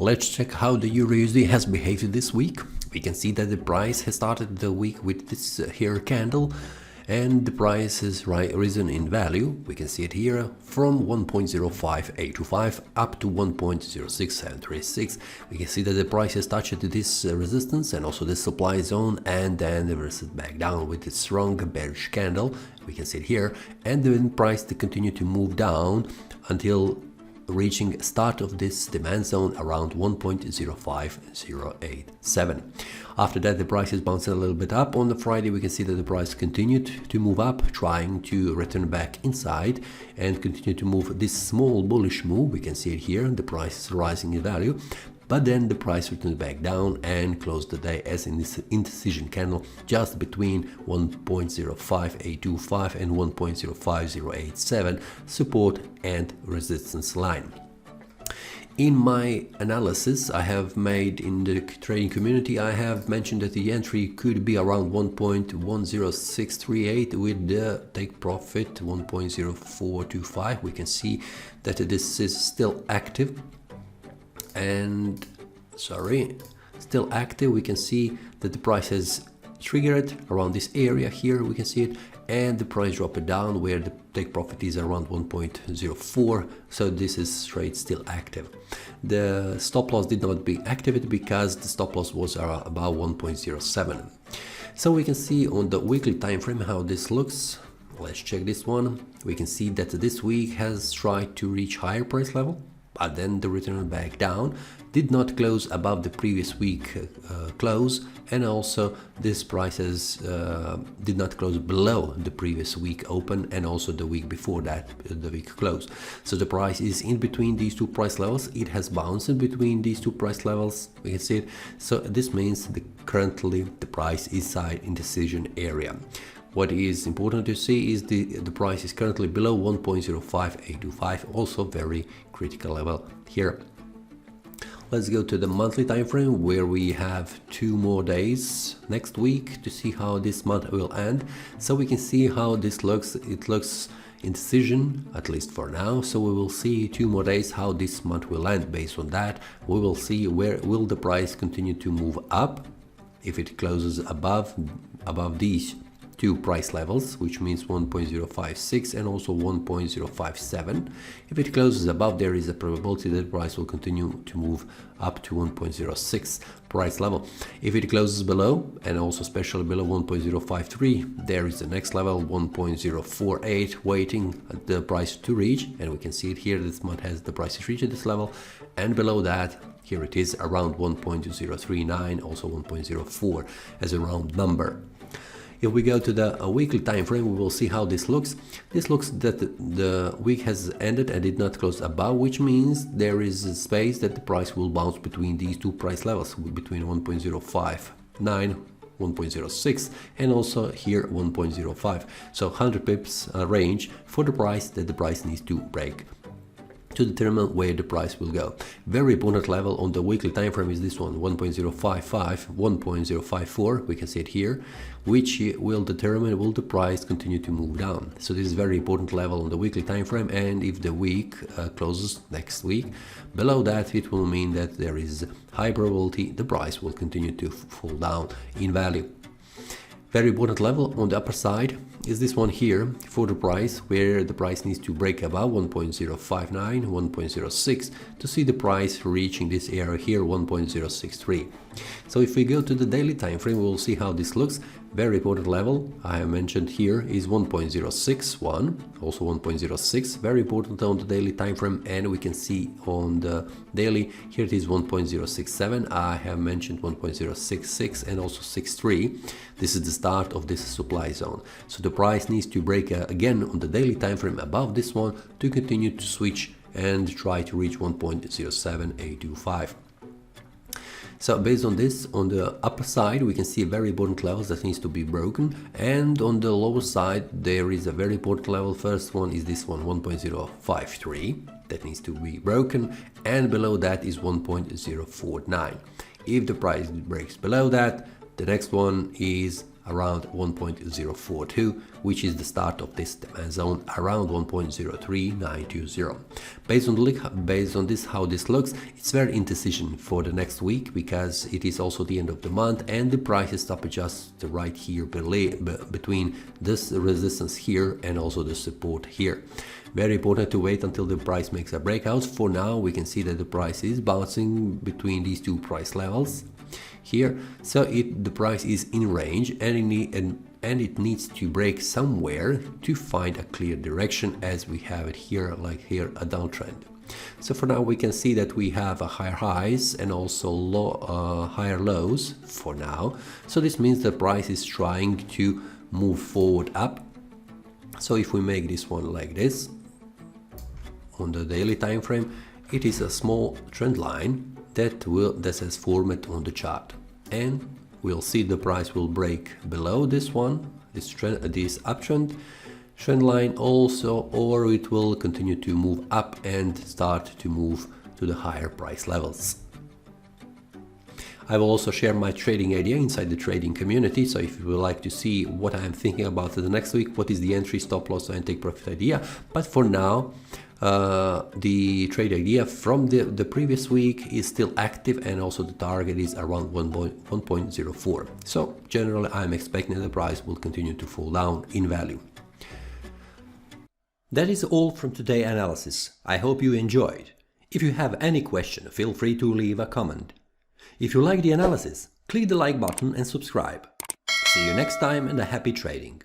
Let's check how the EURUSD has behaved this week. We can see that the price has started the week with this here candle, and the price has risen in value. We can see it here from 1.05825 up to 1.06736. We can see that the price has touched this resistance and also this supply zone, and then reverses back down with a strong bearish candle. We can see it here, and the price to continue to move down until reaching start of this demand zone around 1.05087. After that, the price is bouncing a little bit up. On the Friday, we can see that the price continued to move up, trying to return back inside and continue to move this small bullish move. We can see it here, the price is rising in value. But then the price returned back down and closed the day as in this indecision candle just between 1.05825 and 1.05087 support and resistance line. In my analysis I have made in the trading community, I have mentioned that the entry could be around 1.10638 with the take profit 1.0425. We can see that this is still active. And still active. We can see that the price has triggered around this area here, we can see it, and the price dropped down where the take profit is around 1.04. so this is trade still active. The stop loss did not be activated because the stop loss was about 1.07. so we can see on the weekly time frame how this looks. Let's check this one. We can see that this week has tried to reach higher price level, but then the return back down, did not close above the previous week close, and also this prices did not close below the previous week open and also the week before that, the week close. So the price is in between these two price levels. It has bounced in between these two price levels, we can see it. So this means that currently the price is inside indecision area. What is important to see is the price is currently below 1.05825, also very critical level here. Let's go to the monthly time frame where we have 2 more days next week to see how this month will end. So we can see how this looks. It looks indecision, at least for now. So we will see 2 more days how this month will end. Based on that, we will see where will the price continue to move up. If it closes above these 2 price levels, which means 1.056 and also 1.057. If it closes above, there is a probability that the price will continue to move up to 1.06 price level. If it closes below, and also especially below 1.053, there is the next level 1.048 waiting at the price to reach, and we can see it here. This month has the price reached this level, and below that here it is around 1.039, also 1.04 as a round number. If we go to the weekly time frame, we will see how this looks. This looks that the week has ended and did not close above, which means there is a space that the price will bounce between these 2 price levels, between 1.059, 1.06, and also here 1.05. So 100 pips range for the price that the price needs to break to determine where the price will go. Very important level on the weekly time frame is this one, 1.055, 1.054. We can see it here, which will determine will the price continue to move down. So this is very important level on the weekly time frame, and if the week closes next week below that, it will mean that there is high probability the price will continue to fall down in value. Very important level on the upper side is this one here for the price, where the price needs to break above 1.059, 1.06 to see the price reaching this area here, 1.063. So if we go to the daily time frame, we will see how this looks. Very important level I have mentioned here is 1.061, also 1.06, very important on the daily time frame, and we can see on the daily here it is 1.067. I have mentioned 1.066 and also 63. This is the start of this supply zone. So the price needs to break again on the daily time frame above this one to continue to switch and try to reach 1.07825. So based on this, on the upper side we can see very important levels that needs to be broken, and on the lower side there is a very important level. First one is this one, 1.053, that needs to be broken, and below that is 1.049. If the price breaks below that, the next one is around 1.042, which is the start of this demand zone around 1.03920. Based on this, how this looks, it's very indecision for the next week, because it is also the end of the month and the prices stop just right here between this resistance here and also the support here. Very important to wait until the price makes a breakout. For now, we can see that the price is bouncing between these two price levels here, so the price is in range, and it needs to break somewhere to find a clear direction, as we have it here, like here, a downtrend. So for now we can see that we have a higher highs and also higher lows for now. So this means the price is trying to move forward up. So if we make this one like this on the daily time frame, it is a small trend line that has formed on the chart, and we'll see the price will break below this one, this uptrend trend line also, or it will continue to move up and start to move to the higher price levels. I will also share my trading idea inside the trading community, so if you would like to see what I am thinking about the next week, what is the entry, stop loss and take profit idea. But for now, the trade idea from the previous week is still active, and also the target is around 1.04. So generally I'm expecting the price will continue to fall down in value. That is all from today's analysis. I hope you enjoyed. If you have any question, feel free to leave a comment. If you like the analysis, click the like button and subscribe. See you next time, and a happy trading.